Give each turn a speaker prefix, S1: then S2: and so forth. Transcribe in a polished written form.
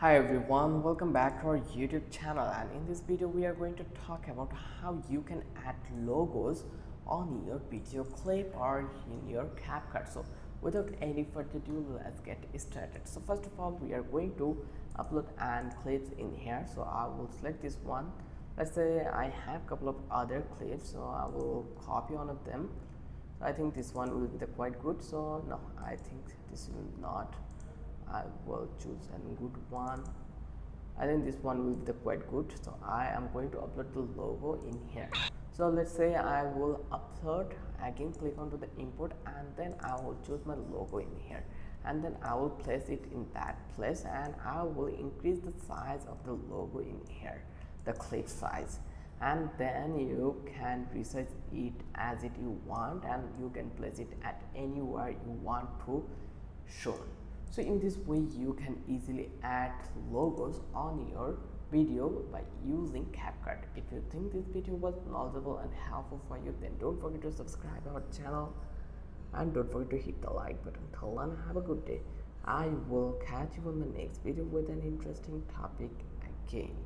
S1: Hi everyone, welcome back to our YouTube channel, and in this video we are going to talk about how you can add logos on your video clip or in your CapCut. So without any further ado, let's get started. So first of all, we are going to upload and clips in here. So I will select this one. Let's say I have a couple of other clips, so I will copy one of them. So I think this one will be quite good. So no, I think this will not. I will choose a good one. I think this one will be quite good. So I am going to upload the logo in here. So let's say I will upload, again click onto the import, and then I will choose my logo in here, and then I will place it in that place, and I will increase the size of the logo in here, the clip size, and then you can resize it as it you want, and you can place it at anywhere you want to show. So in this way you can easily add logos on your video by using CapCut. If you think this video was knowledgeable and helpful for you, then don't forget to subscribe our channel and don't forget to hit the like button. Till then, have a good day. I will catch you on the next video with an interesting topic again.